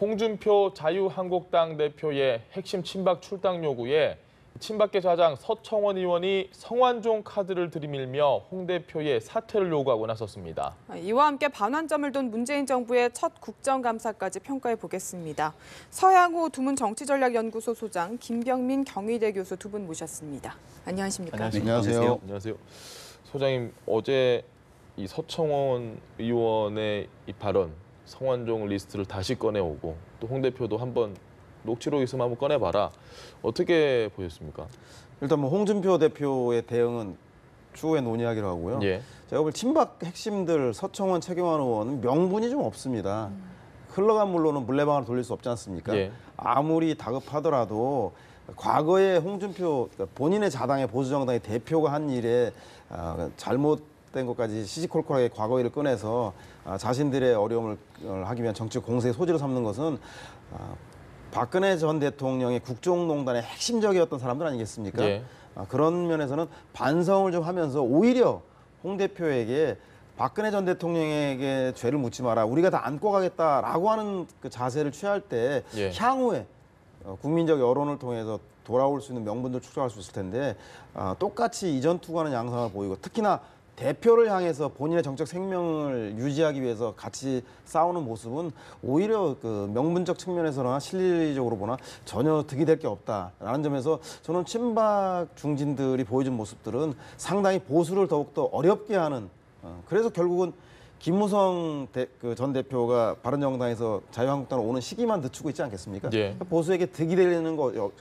홍준표 자유한국당 대표의 핵심 친박 출당 요구에 친박계 좌장 서청원 의원이 성완종 카드를 들이밀며 홍 대표의 사퇴를 요구하고 나섰습니다. 이와 함께 반환점을 둔 문재인 정부의 첫 국정감사까지 평가해 보겠습니다. 서양호 두문정치전략연구소 소장, 김병민 경희대 교수 두 분 모셨습니다. 안녕하십니까? 안녕하세요. 안녕하세요. 소장님, 어제 이 서청원 의원의 이 발언, 성완종 리스트를 다시 꺼내오고 또 홍 대표도 한번 녹취록 있으면 한번 꺼내봐라. 어떻게 보셨습니까? 일단 뭐 홍준표 대표의 대응은 추후에 논의하기로 하고요. 예. 제가 볼 친박 핵심들 서청원, 최경환 의원은 명분이 좀 없습니다. 흘러간 물로는 물레방아를 돌릴 수 없지 않습니까? 예. 아무리 다급하더라도 과거에 홍준표, 그러니까 본인의 자당의 보수정당의 대표가 한 일에 잘못된 것까지 시시콜콜하게 과거 일을 꺼내서 자신들의 어려움을 하기 위한 정치 공세의 소지로 삼는 것은 박근혜 전 대통령의 국정농단의 핵심적이었던 사람들 아니겠습니까? 예. 그런 면에서는 반성을 좀 하면서 오히려 홍 대표에게 박근혜 전 대통령에게 죄를 묻지 마라, 우리가 다 안고 가겠다라고 하는 그 자세를 취할 때 예. 향후에 국민적 여론을 통해서 돌아올 수 있는 명분도 축소할 수 있을 텐데 똑같이 이전 투구하는 양상을 보이고, 특히나 대표를 향해서 본인의 정책 생명을 유지하기 위해서 같이 싸우는 모습은 오히려 그 명분적 측면에서나 실리적으로 보나 전혀 득이 될 게 없다라는 점에서 저는 친박 중진들이 보여준 모습들은 상당히 보수를 더욱더 어렵게 하는, 그래서 결국은 김무성 전 대표가 바른정당에서 자유한국당으로 오는 시기만 늦추고 있지 않겠습니까? 예. 보수에게 득이 되는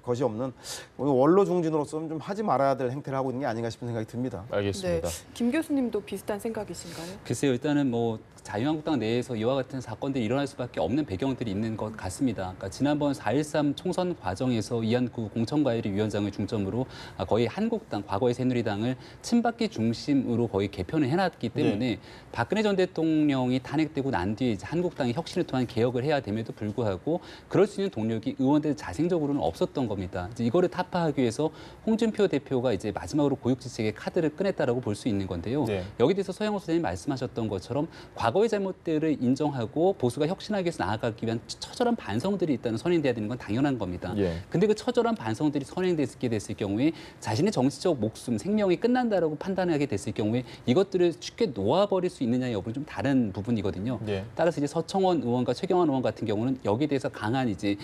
것이 없는 원로 중진으로서는 좀 하지 말아야 될 행태를 하고 있는 게 아닌가 싶은 생각이 듭니다. 알겠습니다. 네, 김 교수님도 비슷한 생각이신가요? 글쎄요, 일단은 뭐 자유한국당 내에서 이와 같은 사건들이 일어날 수밖에 없는 배경들이 있는 것 같습니다. 그러니까 지난번 4.13 총선 과정에서 이한구 공천관리 위원장을 중점으로 거의 한국당, 과거의 새누리당을 친박계 중심으로 거의 개편을 해놨기 때문에 박근혜 전 대통령이 탄핵되고 난 뒤에 이제 한국당이 혁신을 통한 개혁을 해야 됨에도 불구하고 그럴 수 있는 동력이 의원들 자생적으로는 없었던 겁니다. 이제 이거를 타파하기 위해서 홍준표 대표가 이제 마지막으로 고육지책의 카드를 꺼냈다라고 볼 수 있는 건데요. 여기에 대해서 서영호 선생님이 말씀하셨던 것처럼 과거의 잘못들을 인정하고 보수가 혁신하기 위해서 나아가기 위한 처절한 반성들이 있다는 선행돼야 되는 건 당연한 겁니다. 근데 그 처절한 반성들이 선행됐게 됐을 경우에 자신의 정치적 목숨, 생명이 끝난다라고 판단하게 됐을 경우에 이것들을 쉽게 놓아버릴 수 있느냐의 여부는 좀 다른 부분이거든요. 따라서 이제 서청원 의원과 최경환 의원 같은 경우는 여기에 대해서 강한 이제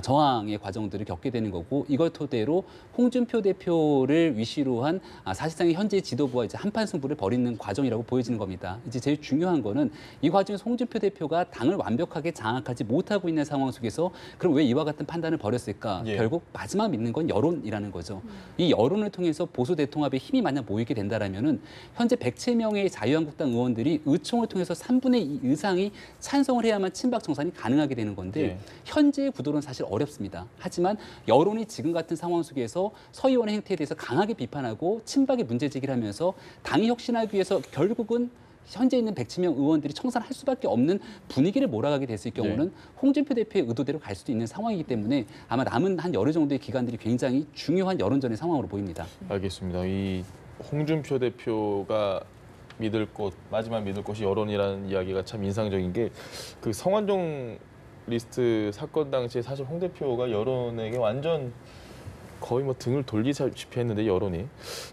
저항의 과정들을 겪게 되는 거고, 이걸 토대로 홍준표 대표를 위시로 한 사실상의 현재 지도부와 이제 한판 승부를 벌이는 과정이라고 보여지는 겁니다. 이제 제일 중요한 거는 이 과정에서 홍준표 대표가 당을 완벽하게 장악하지 못하고 있는 상황 속에서 그럼 왜 이와 같은 판단을 벌였을까? 결국 마지막 믿는 건 여론이라는 거죠. 이 여론을 통해서 보수 대통합에 힘이 만약 모이게 된다라면은 현재 107명의 자유한국당 의원들이 의총을 통해서 3분의 2 이상이 찬성을 해야만 친박 정산이 가능하게 되는 건데 현재의 구도는 사실 어렵습니다. 하지만 여론이 지금 같은 상황 속에서 서 의원의 행태에 대해서 강하게 비판하고 친박의 문제 제기를 하면서 당이 혁신하기 위해서 결국은 현재 있는 107명 의원들이 청산할 수밖에 없는 분위기를 몰아가게 됐을 경우는 홍준표 대표의 의도대로 갈 수도 있는 상황이기 때문에 아마 남은 한 열흘 정도의 기간들이 굉장히 중요한 여론전의 상황으로 보입니다. 알겠습니다. 이 홍준표 대표가 믿을 곳, 마지막 믿을 곳이 여론이라는 이야기가 참 인상적인 게, 그 성완종 리스트 사건 당시에 사실 홍 대표가 여론에게 완전 거의 뭐 등을 돌리다시피 했는데, 여론이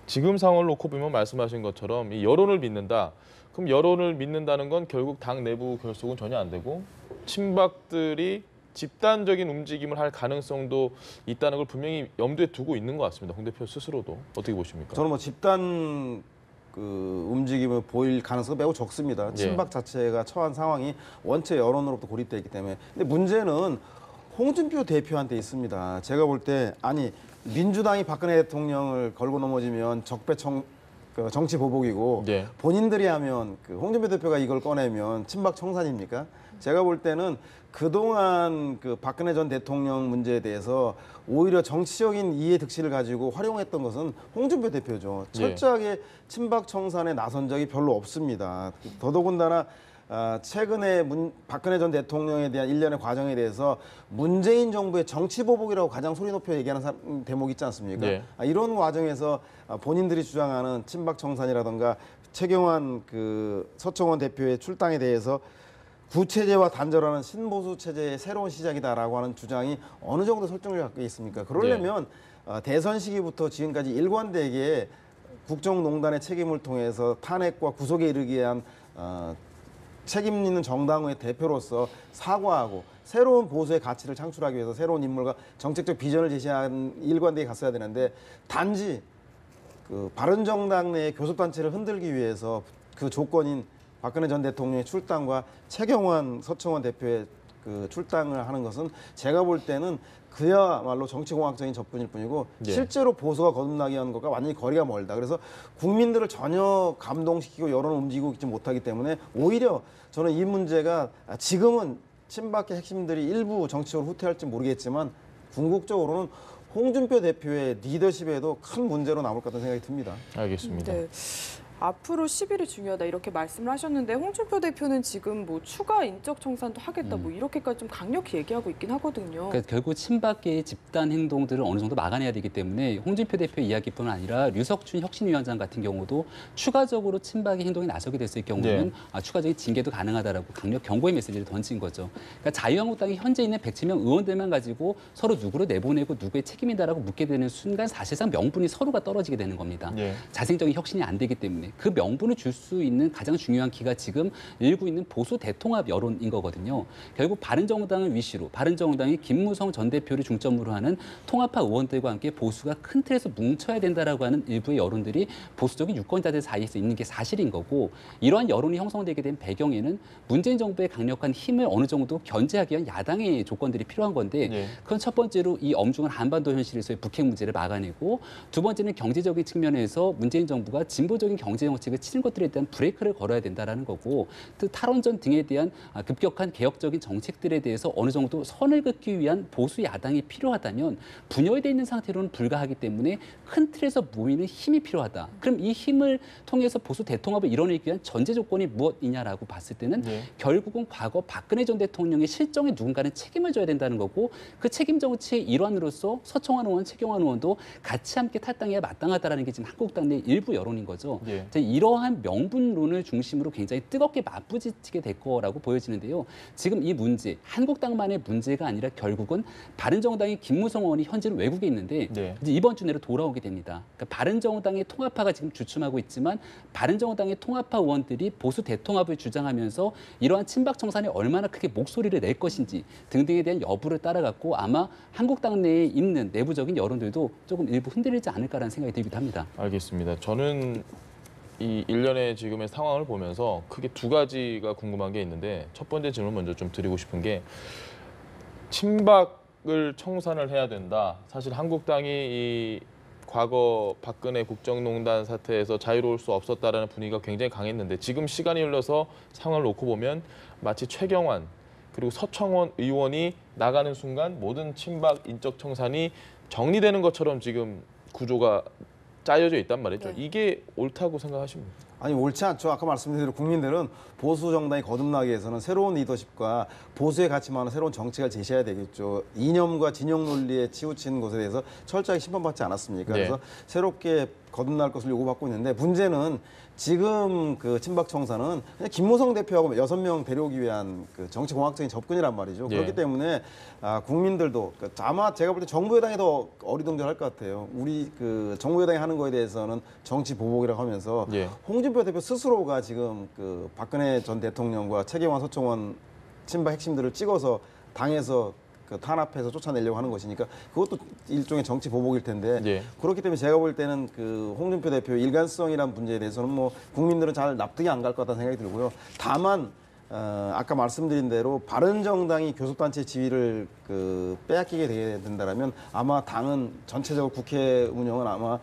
지금 상황을 놓고 보면 말씀하신 것처럼 이 여론을 믿는다. 그럼 여론을 믿는다는 건 결국 당 내부 결속은 전혀 안 되고 친박들이 집단적인 움직임을 할 가능성도 있다는 걸 분명히 염두에 두고 있는 것 같습니다. 홍 대표 스스로도. 어떻게 보십니까? 저는 뭐 집단 움직임을 보일 가능성이 매우 적습니다. 친박 자체가 처한 상황이 원체 여론으로부터 고립되어 있기 때문에. 근데 문제는 홍준표 대표한테 있습니다. 제가 볼 때 민주당이 박근혜 대통령을 걸고 넘어지면 정치 보복이고 본인들이 하면 홍준표 대표가 이걸 꺼내면 친박 청산입니까? 제가 볼 때는 그동안 박근혜 전 대통령 문제에 대해서 오히려 정치적인 이해 득실을 가지고 활용했던 것은 홍준표 대표죠. 철저하게 친박 청산에 나선 적이 별로 없습니다. 더더군다나 최근에 박근혜 전 대통령에 대한 일련의 과정에 대해서 문재인 정부의 정치 보복이라고 가장 소리 높여 얘기하는 대목이 있지 않습니까? 이런 과정에서 본인들이 주장하는 친박 청산이라든가 최경환 서청원 대표의 출당에 대해서 구체제와 단절하는 신보수 체제의 새로운 시작이다라고 하는 주장이 어느 정도 설득력을 갖고 있습니까? 그러려면 대선 시기부터 지금까지 일관되게 국정농단의 책임을 통해서 탄핵과 구속에 이르기 위한 책임 있는 정당의 대표로서 사과하고 새로운 보수의 가치를 창출하기 위해서 새로운 인물과 정책적 비전을 제시한 일관되게 갔어야 되는데 단지 그 바른정당 내의 교섭단체를 흔들기 위해서 그 조건인 박근혜 전 대통령의 출당과 최경환 서청원 대표의 그 출당을 하는 것은 제가 볼 때는 그야말로 정치공학적인 접근일 뿐이고 실제로 보수가 거듭나게 하는 것과 완전히 거리가 멀다. 그래서 국민들을 전혀 감동시키고 여론을 움직이고 있지 못하기 때문에 오히려 저는 이 문제가 지금은 친박의 핵심들이 일부 정치적으로 후퇴할지 모르겠지만 궁극적으로는 홍준표 대표의 리더십에도 큰 문제로 남을 것 같다는 생각이 듭니다. 알겠습니다. 네. 앞으로 10일이 중요하다 이렇게 말씀을 하셨는데 홍준표 대표는 지금 뭐 추가 인적 청산도 하겠다 뭐 이렇게까지 좀 강력히 얘기하고 있긴 하거든요. 그러니까 결국 친박계의 집단 행동들을 어느 정도 막아내야 되기 때문에 홍준표 대표의 이야기뿐 아니라 류석춘 혁신위원장 같은 경우도 추가적으로 친박의 행동에 나서게 됐을 경우는 추가적인 징계도 가능하다라고 강력 경고의 메시지를 던진 거죠. 그러니까 자유한국당이 현재 있는 107명 의원들만 가지고 서로 누구로 내보내고 누구의 책임이다라고 묻게 되는 순간 사실상 명분이 서로가 떨어지게 되는 겁니다. 자생적인 혁신이 안 되기 때문에 그 명분을 줄 수 있는 가장 중요한 키가 지금 일고 있는 보수 대통합 여론인 거거든요. 결국 바른정당을 위시로 바른정당이 김무성 전 대표를 중점으로 하는 통합파 의원들과 함께 보수가 큰 틀에서 뭉쳐야 된다라고 하는 일부의 여론들이 보수적인 유권자들 사이에서 있는 게 사실인 거고 이러한 여론이 형성되게 된 배경에는 문재인 정부의 강력한 힘을 어느 정도 견제하기 위한 야당의 조건들이 필요한 건데 그건 첫 번째로 이 엄중한 한반도 현실에서의 북핵 문제를 막아내고 두 번째는 경제적인 측면에서 문재인 정부가 진보적인 경제 정책을 치는 것들에 대한 브레이크를 걸어야 된다라는 거고 또 탈원전 등에 대한 급격한 개혁적인 정책들에 대해서 어느 정도 선을 긋기 위한 보수 야당이 필요하다면 분열되어 있는 상태로는 불가하기 때문에 큰 틀에서 모이는 힘이 필요하다. 그럼 이 힘을 통해서 보수 대통합을 이뤄내기 위한 전제 조건이 무엇이냐라고 봤을 때는 결국은 과거 박근혜 전 대통령의 실정에 누군가는 책임을 져야 된다는 거고 그 책임 정치의 일환으로서 서청원 의원, 최경환 의원도 같이 함께 탈당해야 마땅하다라는 게 지금 한국당 내 일부 여론인 거죠. 이러한 명분론을 중심으로 굉장히 뜨겁게 맞부딪히게 될 거라고 보여지는데요. 지금 이 문제, 한국당만의 문제가 아니라 결국은 바른정당의 김무성 의원이 현재는 외국에 있는데 이제 이번 주 내로 돌아오게 됩니다. 그러니까 바른정당의 통합파가 지금 주춤하고 있지만 바른정당의 통합파 의원들이 보수 대통합을 주장하면서 이러한 친박 청산에 얼마나 크게 목소리를 낼 것인지 등등에 대한 여부를 따라갔고 아마 한국당 내에 있는 내부적인 여론들도 조금 일부 흔들리지 않을까라는 생각이 들기도 합니다. 알겠습니다. 저는 이 일련의 지금의 상황을 보면서 크게 두 가지가 궁금한 게 있는데 첫 번째 질문 먼저 좀 드리고 싶은 게 친박을 청산을 해야 된다. 사실 한국당이 이 과거 박근혜 국정농단 사태에서 자유로울 수 없었다라는 분위기가 굉장히 강했는데 지금 시간이 흘러서 상황을 놓고 보면 마치 최경환 그리고 서청원 의원이 나가는 순간 모든 친박 인적 청산이 정리되는 것처럼 지금 구조가 짜여져 있단 말이죠. 이게 옳다고 생각하십니까? 아니 옳지 않죠. 아까 말씀드린 대로 국민들은 보수 정당이 거듭나기 위해서는 새로운 리더십과 보수의 가치만한 새로운 정책을 제시해야 되겠죠. 이념과 진영 논리에 치우친 것에 대해서 철저하게 심판받지 않았습니까? 그래서 새롭게 거듭날 것을 요구받고 있는데 문제는 지금 그 친박 청산은 그냥 김무성 대표하고 6명 데려오기 위한 그 정치공학적인 접근이란 말이죠. 그렇기 때문에 국민들도 아마 제가 볼 때 정부 여당이 더 어리둥절할 것 같아요. 우리 그 정부 여당이 하는 거에 대해서는 정치 보복이라고 하면서 홍준표 대표 스스로가 지금 그 박근혜 전 대통령과 최경환 서청원 친박 핵심들을 찍어서 당에서 그 탄압해서 쫓아내려고 하는 것이니까 그것도 일종의 정치 보복일 텐데 그렇기 때문에 제가 볼 때는 그 홍준표 대표의 일관성이라는 문제에 대해서는 뭐 국민들은 잘 납득이 안 갈 것 같다는 생각이 들고요. 다만 아까 말씀드린 대로 바른정당이 교섭단체 지위를 그 빼앗기게 되게 된다면 아마 당은 전체적으로 국회 운영은 아마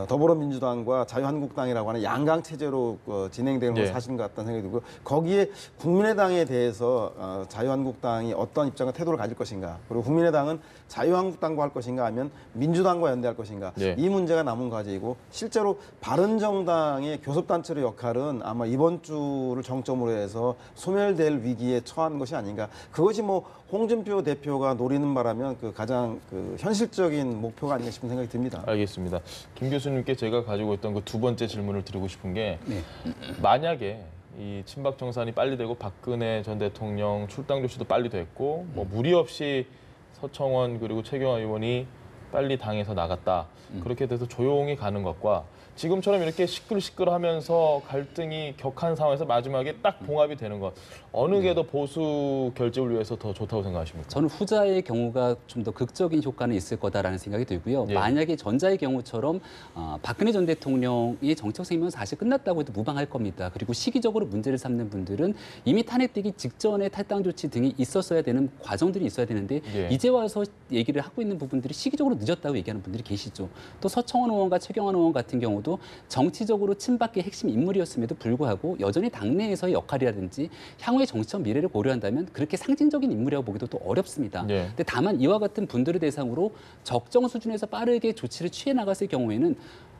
더불어민주당과 자유한국당이라고 하는 양강 체제로 진행되는 건 사실인 것 같다는 생각이 들고요. 거기에 국민의당에 대해서 자유한국당이 어떤 입장과 태도를 가질 것인가, 그리고 국민의당은 자유한국당과 할 것인가 하면 민주당과 연대할 것인가, 이 문제가 남은 과제이고 실제로 바른정당의 교섭단체의 역할은 아마 이번 주를 정점으로 해서 소멸될 위기에 처한 것이 아닌가. 그것이 뭐 홍준표 대표가 노리는 바라면 그 가장 그 현실적인 목표가 아닌가 싶은 생각이 듭니다. 알겠습니다. 김 교수님께 제가 가지고 있던 그 두 번째 질문을 드리고 싶은 게 만약에 이 친박 정산이 빨리 되고 박근혜 전 대통령 출당 조치도 빨리 됐고 뭐 무리 없이 서청원 그리고 최경환 의원이 빨리 당에서 나갔다. 그렇게 돼서 조용히 가는 것과 지금처럼 이렇게 시끌시끌하면서 갈등이 격한 상황에서 마지막에 딱 봉합이 되는 것 어느 게 더 보수 결집을 위해서 더 좋다고 생각하십니까? 저는 후자의 경우가 좀 더 극적인 효과는 있을 거다라는 생각이 들고요. 예. 만약에 전자의 경우처럼 박근혜 전 대통령의 정치적 생명은 사실 끝났다고 해도 무방할 겁니다. 그리고 시기적으로 문제를 삼는 분들은 이미 탄핵되기 직전에 탈당 조치 등이 있었어야 되는 과정들이 있어야 되는데 예. 이제 와서 얘기를 하고 있는 부분들이 시기적으로 늦었다고 얘기하는 분들이 계시죠. 또 서청원 의원과 최경환 의원 같은 경우도 정치적으로 친박계 핵심 인물이었음에도 불구하고 여전히 당내에서의 역할이라든지 향후의 정치적 미래를 고려한다면 그렇게 상징적인 인물이라고 보기도 또 어렵습니다. 예. 근데 다만 이와 같은 분들을 대상으로 적정 수준에서 빠르게 조치를 취해 나갔을 경우에는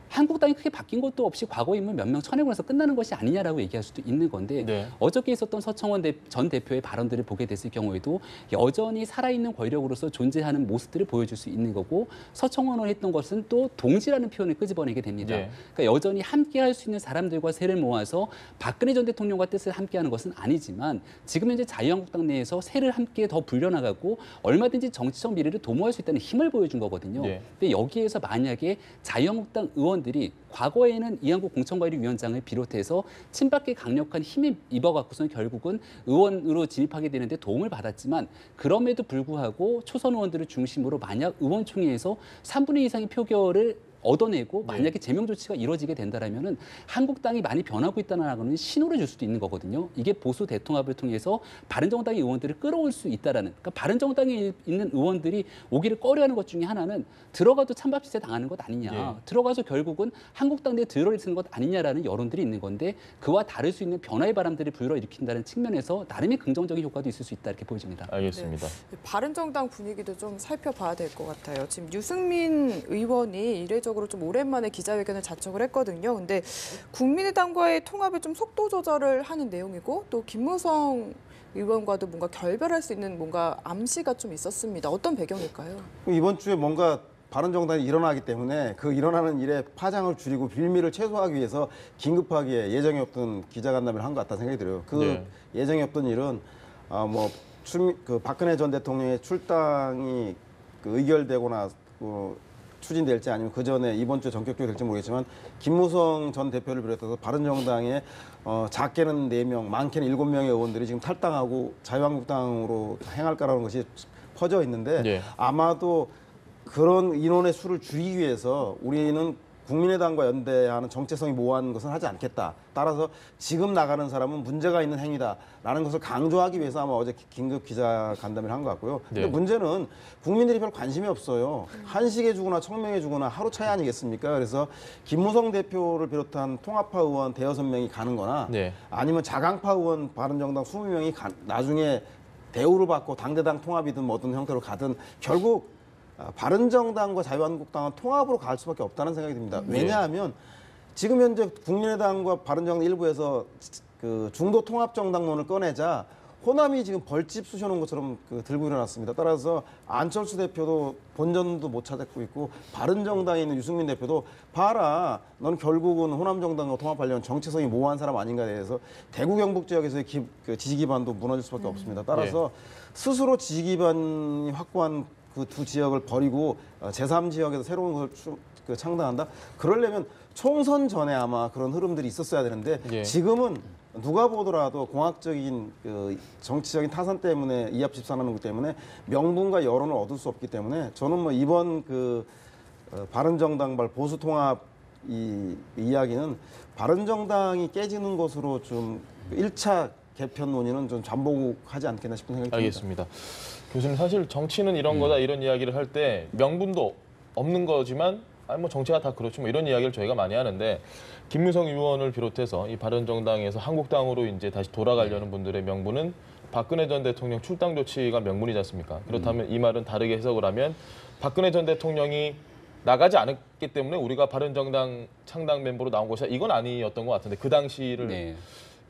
한국당이 크게 바뀐 것도 없이 과거 인물 몇 명 쳐내고 나서 끝나는 것이 아니냐라고 얘기할 수도 있는 건데 네. 어저께 있었던 서청원 전 대표의 발언들을 보게 됐을 경우에도 여전히 살아있는 권력으로서 존재하는 모습들을 보여줄 수 있는 거고 서청원 의원이 했던 것은 또 동지라는 표현을 끄집어내게 됩니다. 네. 그러니까 여전히 함께할 수 있는 사람들과 세를 모아서 박근혜 전 대통령과 뜻을 함께하는 것은 아니지만 지금 현재 자유한국당 내에서 세를 함께 더 불려나가고 얼마든지 정치적 미래를 도모할 수 있다는 힘을 보여준 거거든요. 네. 근데 여기에서 만약에 자유한국당 의원들이 과거에는 이한국 공천관리 위원장을 비롯해서 친박계 강력한 힘에 입어갖고선 결국은 의원으로 진입하게 되는데 도움을 받았지만 그럼에도 불구하고 초선 의원들을 중심으로 만약 의원총회에서 3분의 2 이상의 표결을 얻어내고 만약에 제명 조치가 이루어지게 된다라면은 한국당이 많이 변하고 있다는 신호를 줄 수도 있는 거거든요. 이게 보수 대통합을 통해서 바른정당의 의원들을 끌어올 수 있다라는. 그러니까 바른정당에 있는 의원들이 오기를 꺼려하는 것 중에 하나는 들어가도 찬밥 시세 당하는 것 아니냐. 예. 들어가서 결국은 한국당 내에 들어있는 것 아니냐라는 여론들이 있는 건데 그와 다를 수 있는 변화의 바람들을 불러일으킨다는 측면에서 나름의 긍정적인 효과도 있을 수 있다 이렇게 보여집니다. 알겠습니다. 바른정당 분위기도 좀 살펴봐야 될 것 같아요. 지금 유승민 의원이 이례적으로 좀 오랜만에 기자회견을 자청을 했거든요. 근데 국민의당과의 통합에 좀 속도 조절을 하는 내용이고 또 김무성 의원과도 뭔가 결별할 수 있는 뭔가 암시가 좀 있었습니다. 어떤 배경일까요? 이번 주에 뭔가 바른정당이 일어나기 때문에 그 일어나는 일에 파장을 줄이고 빌미를 최소화하기 위해서 긴급하게 예정이 없던 기자간담회를 한 것 같다는 생각이 들어요. 그 네. 예정이 없던 일은 그 박근혜 전 대통령의 출당이 그 의결되거나 추진될지 아니면 그 전에 이번 주에 전격적으로 될지 모르겠지만 김무성 전 대표를 비롯해서 바른정당에 작게는 4명, 많게는 7명의 의원들이 지금 탈당하고 자유한국당으로 행할까라는 것이 퍼져 있는데 예. 아마도 그런 인원의 수를 줄이기 위해서 우리는 국민의당과 연대하는 정체성이 모호한 것은 하지 않겠다. 따라서 지금 나가는 사람은 문제가 있는 행위다라는 것을 강조하기 위해서 아마 어제 긴급 기자 간담회를 한 것 같고요. 근데 네. 문제는 국민들이 별 관심이 없어요. 한식에 주거나 청명에 주거나 하루 차이 아니겠습니까? 그래서 김무성 대표를 비롯한 통합파 의원 대여섯 명이 가는 거나 네. 아니면 자강파 의원 바른정당 20명이 나중에 대우를 받고 당대당 통합이든 뭐든 형태로 가든 결국 바른정당과 자유한국당은 통합으로 갈 수밖에 없다는 생각이 듭니다. 왜냐하면 지금 현재 국민의당과 바른정당 일부에서 그 중도 통합 정당론을 꺼내자 호남이 지금 벌집 쑤셔놓은 것처럼 들고 일어났습니다. 따라서 안철수 대표도 본전도 못 찾고 있고 바른정당에 있는 유승민 대표도 봐라, 넌 결국은 호남 정당과 통합하려는 정체성이 모호한 사람 아닌가에 대해서 대구 경북 지역에서의 그 지지 기반도 무너질 수밖에 없습니다. 따라서 스스로 지지 기반이 확고한 그 두 지역을 버리고 제3지역에서 새로운 것을 창당한다? 그러려면 총선 전에 아마 그런 흐름들이 있었어야 되는데 예. 지금은 누가 보더라도 공학적인 그 정치적인 타산 때문에 이합 집산하는 것 때문에 명분과 여론을 얻을 수 없기 때문에 저는 뭐 이번 그 바른정당발 보수통합 이 이야기는 바른정당이 깨지는 것으로 좀 1차 개편 논의는 좀 잠복하지 않겠나 싶은 생각이 듭니다. 알겠습니다. 교수님 사실 정치는 이런 거다 이런 이야기를 할 때 명분도 없는 거지만 아니 뭐 정치가 다 그렇지 뭐 이런 이야기를 저희가 많이 하는데 김무성 의원을 비롯해서 이 바른정당에서 한국당으로 이제 다시 돌아가려는 분들의 명분은 박근혜 전 대통령 출당 조치가 명분이지 않습니까? 그렇다면 이 말은 다르게 해석을 하면 박근혜 전 대통령이 나가지 않았기 때문에 우리가 바른정당 창당 멤버로 나온 것이야 이건 아니었던 것 같은데 그 당시를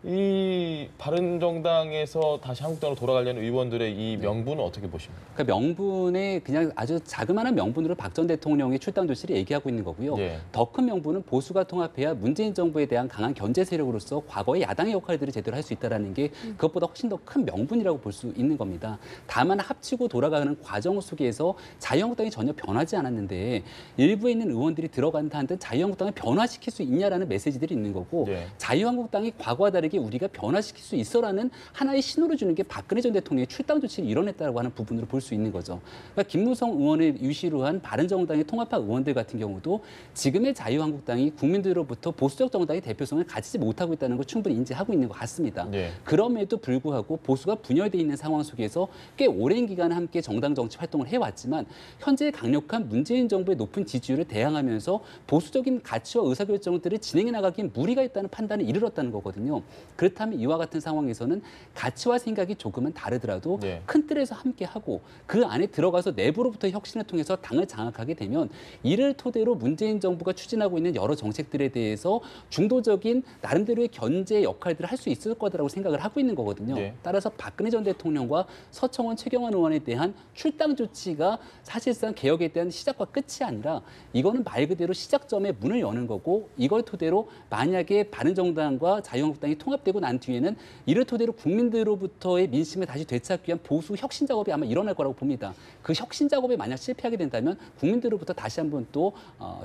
이 바른정당에서 다시 한국당으로 돌아가려는 의원들의 이 명분은 어떻게 보십니까? 그러니까 명분에 그냥 아주 자그마한 명분으로 박 전 대통령의 출당 조치를 얘기하고 있는 거고요. 예. 더 큰 명분은 보수가 통합해야 문재인 정부에 대한 강한 견제 세력으로서 과거의 야당의 역할들을 제대로 할 수 있다는 게 그것보다 훨씬 더 큰 명분이라고 볼 수 있는 겁니다. 다만 합치고 돌아가는 과정 속에서 자유한국당이 전혀 변하지 않았는데 일부에 있는 의원들이 들어간다 한들 자유한국당을 변화시킬 수 있냐라는 메시지들이 있는 거고 예. 자유한국당이 과거와 다르게 우리가 변화시킬 수 있어라는 하나의 신호를 주는 게 박근혜 전 대통령의 출당 조치를 이뤄냈다고 하는 부분으로 볼 수 있는 거죠. 그러니까 김무성 의원을 유시로 한 바른정당의 통합파 의원들 같은 경우도 지금의 자유한국당이 국민들로부터 보수적 정당의 대표성을 가지지 못하고 있다는 걸 충분히 인지하고 있는 것 같습니다. 예. 그럼에도 불구하고 보수가 분열돼 있는 상황 속에서 꽤 오랜 기간 함께 정당 정치 활동을 해왔지만 현재 강력한 문재인 정부의 높은 지지율을 대항하면서 보수적인 가치와 의사결정들을 진행해 나가기엔 무리가 있다는 판단에 이르렀다는 거거든요. 그렇다면 이와 같은 상황에서는 가치와 생각이 조금은 다르더라도 네. 큰 틀에서 함께하고 그 안에 들어가서 내부로부터 혁신을 통해서 당을 장악하게 되면 이를 토대로 문재인 정부가 추진하고 있는 여러 정책들에 대해서 중도적인 나름대로의 견제 역할들을 할 수 있을 거라고 생각을 하고 있는 거거든요. 네. 따라서 박근혜 전 대통령과 서청원, 최경환 의원에 대한 출당 조치가 사실상 개혁에 대한 시작과 끝이 아니라 이거는 말 그대로 시작점에 문을 여는 거고 이걸 토대로 만약에 바른정당과 자유한국당이 통합되고 난 뒤에는 이를 토대로 국민들로부터의 민심을 다시 되찾기 위한 보수 혁신 작업이 아마 일어날 거라고 봅니다. 그 혁신 작업에 만약 실패하게 된다면 국민들로부터 다시 한번 또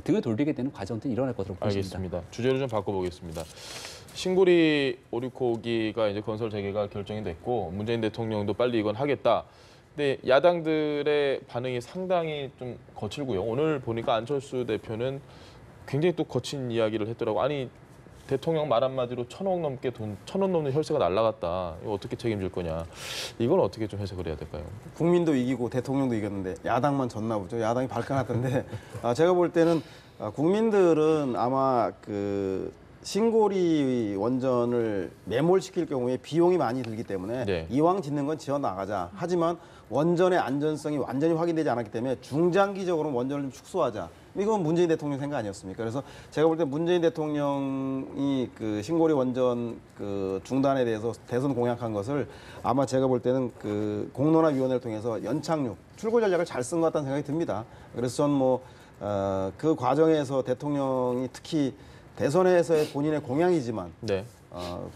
등을 돌리게 되는 과정들이 일어날 거라고 보십니다. 알겠습니다. 주제를 좀 바꿔보겠습니다. 신고리 오리코기가 이제 건설 재개가 결정이 됐고 문재인 대통령도 빨리 이건 하겠다. 근데 야당들의 반응이 상당히 좀 거칠고요. 오늘 보니까 안철수 대표는 굉장히 또 거친 이야기를 했더라고. 아니 대통령 말 한마디로 1,000억 넘게 돈, 1,000원 넘는 혈세가 날라갔다. 이거 어떻게 책임질 거냐. 이건 어떻게 좀 해석을 해야 될까요? 국민도 이기고 대통령도 이겼는데 야당만 졌나 보죠. 야당이 발끈하던데 제가 볼 때는 국민들은 아마 그 신고리 원전을 매몰시킬 경우에 비용이 많이 들기 때문에 네. 이왕 짓는 건 지어 나가자. 하지만 원전의 안전성이 완전히 확인되지 않았기 때문에 중장기적으로 원전을 좀 축소하자. 이건 문재인 대통령 생각 아니었습니까? 그래서 제가 볼 때 문재인 대통령이 그 신고리 원전 그 중단에 대해서 대선 공약한 것을 아마 제가 볼 때는 그 공론화위원회를 통해서 연착륙, 출구 전략을 잘 쓴 것 같다는 생각이 듭니다. 그래서 전 뭐 그 과정에서 대통령이 특히 대선에서의 본인의 공약이지만 네.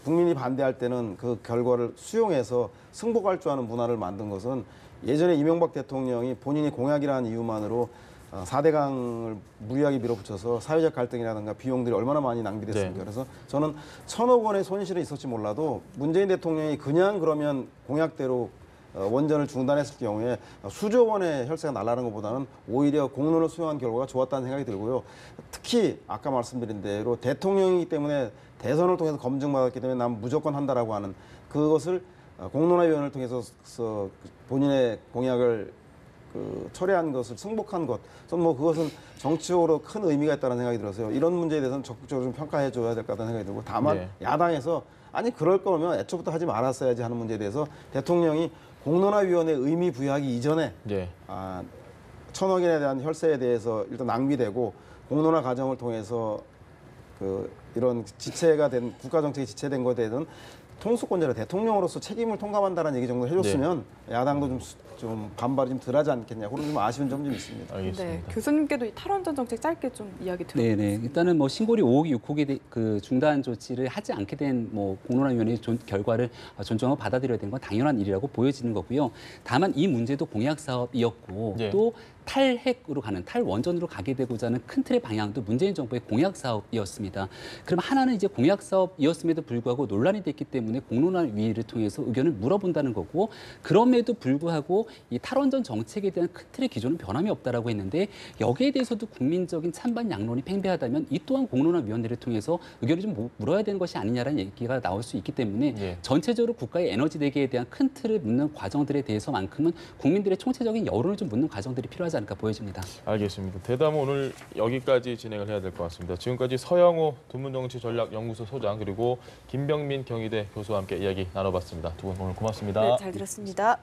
국민이 반대할 때는 그 결과를 수용해서 승복할 줄 아는 문화를 만든 것은 예전에 이명박 대통령이 본인이 공약이라는 이유만으로 4대강을 무리하게 밀어붙여서 사회적 갈등이라든가 비용들이 얼마나 많이 낭비됐습니까? 네. 그래서 저는 1,000억 원의 손실은 있었지 몰라도 문재인 대통령이 그냥 그러면 공약대로 원전을 중단했을 경우에 수조 원의 혈세가 날아가는 것보다는 오히려 공론을 수용한 결과가 좋았다는 생각이 들고요. 특히 아까 말씀드린 대로 대통령이기 때문에 대선을 통해서 검증받았기 때문에 난 무조건 한다라고 하는 그것을 공론화위원회를 통해서 본인의 공약을 철회한 것을 승복한 것, 저는 뭐 그것은 정치적으로 큰 의미가 있다는 생각이 들어서요. 이런 문제에 대해서는 적극적으로 좀 평가해줘야 될 것 같다는 생각이 들고, 다만 네. 야당에서 아니 그럴 거면 애초부터 하지 말았어야지 하는 문제에 대해서 대통령이 공론화위원회 의미 부여하기 이전에 네. 1,000억엔에 대한 혈세에 대해서 일단 낭비되고 공론화 과정을 통해서 이런 지체가 된 국가 정책이 지체된 것에 대해서는 통수권자를 대통령으로서 책임을 통감한다는 얘기 정도 해줬으면 야당도 좀 반발이 좀 덜하지 않겠냐 그런 좀 아쉬운 점이 좀 있습니다. 알겠습니다. 네, 교수님께도 이 탈원전 정책 짧게 좀 이야기 들어보겠습니다. 네네. 일단은 뭐 신고리 5호기, 6호기 그 중단 조치를 하지 않게 된 뭐 공론화위원회의 결과를 존중하고 받아들여야 되는 건 당연한 일이라고 보여지는 거고요. 다만 이 문제도 공약 사업이었고 네. 또 탈핵으로 가는 탈원전으로 가게 되고자 하는 큰 틀의 방향도 문재인 정부의 공약 사업이었습니다. 그럼 하나는 이제 공약 사업이었음에도 불구하고 논란이 됐기 때문에 공론화위를 통해서 의견을 물어본다는 거고, 그럼에도 불구하고 이 탈원전 정책에 대한 큰 틀의 기조는 변함이 없다라고 했는데 여기에 대해서도 국민적인 찬반 양론이 팽배하다면 이 또한 공론화위원회를 통해서 의견을 좀 물어야 되는 것이 아니냐라는 얘기가 나올 수 있기 때문에 예. 전체적으로 국가의 에너지 대계에 대한 큰 틀을 묻는 과정들에 대해서만큼은 국민들의 총체적인 여론을 좀 묻는 과정들이 필요하지 않을까 보여집니다. 알겠습니다. 대담은 오늘 여기까지 진행을 해야 될 것 같습니다. 지금까지 서영호 두문정치전략연구소 소장 그리고 김병민 경희대 교수와 함께 이야기 나눠봤습니다. 두 분 오늘 고맙습니다. 네, 잘 들었습니다.